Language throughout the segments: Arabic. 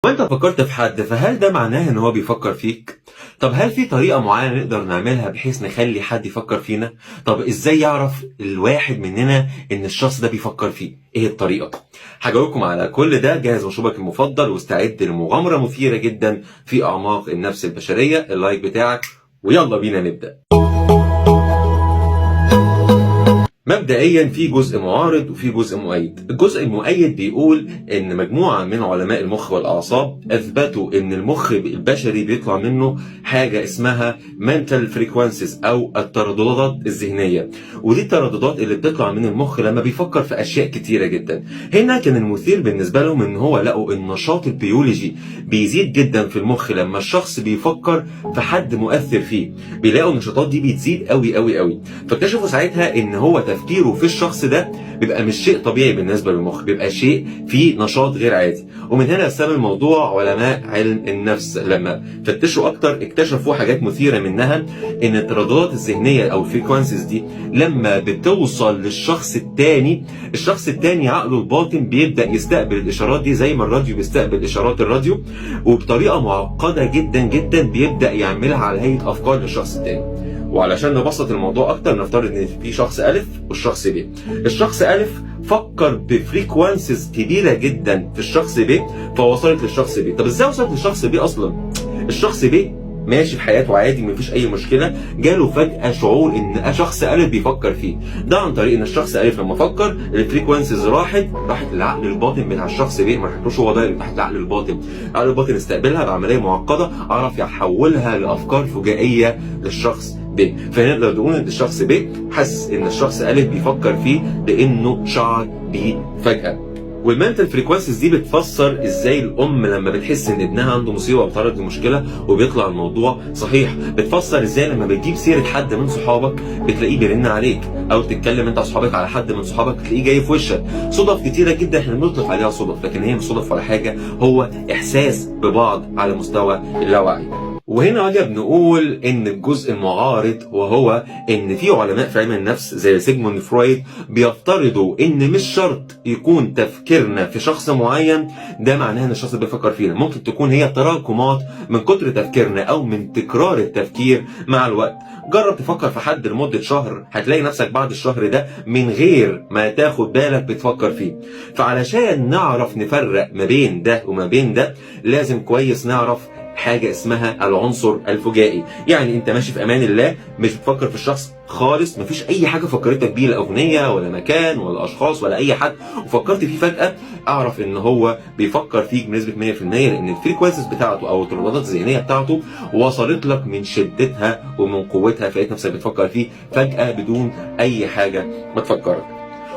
وانت فكرت في حد، فهل ده معناه ان هو بيفكر فيك؟ طب هل في طريقة معينة نقدر نعملها بحيث نخلي حد يفكر فينا؟ طب ازاي يعرف الواحد مننا ان الشخص ده بيفكر فيه؟ ايه الطريقة؟ هجاوبكم على كل ده. جهز مشروبك المفضل واستعد لمغامرة مثيرة جدا في اعماق النفس البشرية. اللايك بتاعك ويلا بينا نبدأ. مبدئيا في جزء معارض وفي جزء مؤيد. الجزء المؤيد بيقول ان مجموعة من علماء المخ والاعصاب اثبتوا ان المخ البشري بيطلع منه حاجة اسمها mental frequencies او الترددات الذهنية، ودي الترددات اللي بتطلع من المخ لما بيفكر في اشياء كتيرة جدا. هنا كان المثير بالنسبة لهم ان هو لقوا النشاط البيولوجي بيزيد جدا في المخ لما الشخص بيفكر في حد مؤثر فيه، بيلاقوا النشاطات دي بتزيد قوي قوي قوي. فاكتشفوا ساعتها ان هو تفكيره في الشخص ده بيبقى مش شيء طبيعي بالنسبه للمخ، بيبقى شيء فيه نشاط غير عادي. ومن هنا سبب الموضوع علماء علم النفس لما فتشوا اكتر اكتشفوا حاجات مثيره، منها ان الترددات الذهنيه او الفريكوانسيز دي لما بتوصل للشخص الثاني، الشخص الثاني عقله الباطن بيبدا يستقبل الاشارات دي زي ما الراديو بيستقبل اشارات الراديو، وبطريقه معقده جدا جدا بيبدا يعملها على هيئه افكار للشخص الثاني. وعلشان نبسط الموضوع اكتر نفترض ان في شخص الف والشخص ب. الشخص الف فكر بفريكوانسيز كبيره جدا في الشخص ب فوصلت للشخص ب. طب ازاي وصلت للشخص ب اصلا؟ الشخص ب ماشي في حياته عادي مفيش اي مشكله، جاله فجاه شعور ان شخص الف بيفكر فيه. ده عن طريق ان الشخص الف لما فكر الفريكوانسيز راحت للعقل الباطن بتاع الشخص ب. ما راحتلوش هو دايركت، راحت للعقل الباطن. العقل الباطن استقبلها بعمليه معقده، عرف يحولها لافكار فجائيه للشخص ب. فنقدر نقول ان الشخص ب حس ان الشخص الف بيفكر فيه لانه شعر بيه فجاه. والمنتال فريكوانسيز دي بتفسر ازاي الام لما بتحس ان ابنها عنده مصيبه وبتعرض لمشكله وبيطلع الموضوع صحيح. بتفسر ازاي لما بتجيب سيره حد من صحابك بتلاقيه بيرن عليك، او تتكلم انت وصحابك على حد من صحابك تلاقيه جاي في وشك. صدف كتيره جدا احنا بنطلق عليها صدف، لكن هي مش صدف ولا حاجه، هو احساس ببعض على مستوى اللاوعي. وهنا وجب نقول ان الجزء المعارض وهو ان في علماء في علم النفس زي سيجموند فرويد بيفترضوا ان مش شرط يكون تفكيرنا في شخص معين ده معناه ان الشخص بيفكر فينا، ممكن تكون هي تراكمات من كتر تفكيرنا او من تكرار التفكير مع الوقت. جرب تفكر في حد لمدة شهر هتلاقي نفسك بعد الشهر ده من غير ما تاخد بالك بتفكر فيه. فعلشان نعرف نفرق ما بين ده وما بين ده لازم كويس نعرف حاجة اسمها العنصر الفجائي. يعني انت ماشي في امان الله مش بتفكر في الشخص خالص، مفيش اي حاجة فكرتك بيه، لا اغنية ولا مكان ولا اشخاص ولا اي حد، وفكرت فيه فجأة، اعرف ان هو بيفكر فيك بنسبة 100%، لان الفريكوانسيز بتاعته او الترددات الذهنية بتاعته وصلت لك من شدتها ومن قوتها، فلقيت نفسك بتفكر فيه فجأة بدون اي حاجة ما تفكرك.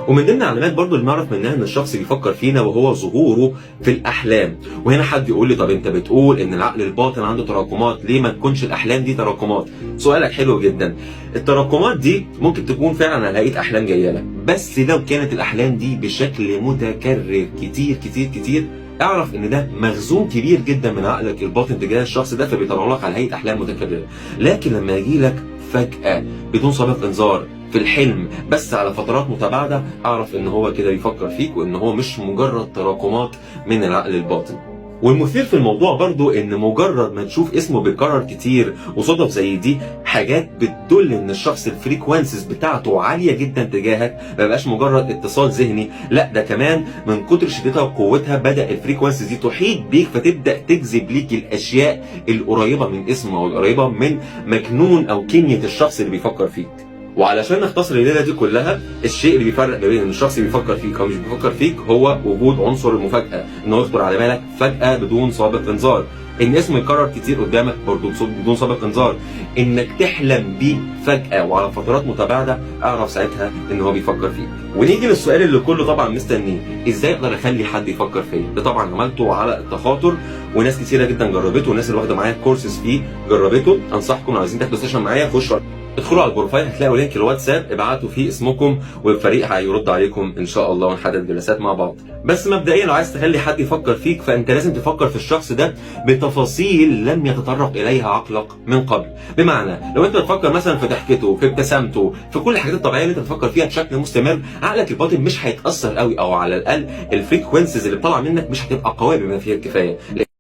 ومن ضمن العلامات برضو اللي نعرف منها ان الشخص بيفكر فينا وهو ظهوره في الاحلام. وهنا حد يقول لي طب انت بتقول ان العقل الباطن عنده تراكمات، ليه ما تكونش الاحلام دي تراكمات؟ سؤالك حلو جدا. التراكمات دي ممكن تكون فعلا على هيئه احلام جايه لك، بس لو كانت الاحلام دي بشكل متكرر كتير كتير كتير اعرف ان ده مخزون كبير جدا من عقلك الباطن تجاه الشخص ده، فبيطلع لك على هيئه احلام متكرره. لكن لما يجي لك فجاه بدون سابق انذار في الحلم بس على فترات متباعدة اعرف ان هو كده بيفكر فيك، وان هو مش مجرد تراكمات من العقل الباطن. والمثير في الموضوع برضو ان مجرد ما تشوف اسمه بيتكرر كتير وصدف زي دي حاجات بتدل ان الشخص الفريكوانسيز بتاعته عالية جدا تجاهك، ما بقاش مجرد اتصال ذهني، لا ده كمان من كتر شدتها وقوتها بدأ الفريكوانسيز دي تحيط بيك، فتبدأ تجذب ليك الاشياء القريبة من اسمه او القريبة من مكنون او كيمياء الشخص اللي بيفكر فيك. وعلشان نختصر الليله دي كلها، الشيء اللي بيفرق ما بين ان الشخص بيفكر فيك او مش بيفكر فيك هو وجود عنصر المفاجاه، انه يخطر على بالك فجاه بدون سابق انذار، ان اسمه يتكرر كتير قدامك برضه بدون سابق انذار، انك تحلم بيه فجاه وعلى فترات متباعده، اعرف ساعتها ان هو بيفكر فيك. ونيجي للسؤال اللي كله طبعا مستنيه، ازاي اقدر اخلي حد يفكر فيا؟ ده طبعا عملته على التخاطر وناس كتيره جدا جربته، والناس اللي واخده معايا كورسز فيه جربته. انصحكم لو عايزين تاخدوا سيشن معايا خشوا ادخلوا على البروفايل هتلاقوا لينك الواتساب، ابعتوا فيه اسمكم والفريق هيرد عليكم ان شاء الله ونحدد جلسات مع بعض. بس مبدئيا لو عايز تخلي حد يفكر فيك فانت لازم تفكر في الشخص ده بتفاصيل لم يتطرق اليها عقلك من قبل. بمعنى لو انت بتفكر مثلا في ضحكته، في ابتسامته، في كل الحاجات الطبيعيه اللي انت بتفكر فيها بشكل مستمر، عقلك الباطن مش هيتاثر قوي، او على الاقل الفريكوينسيز اللي بتطلع منك مش هتبقى قويه بما فيها الكفايه.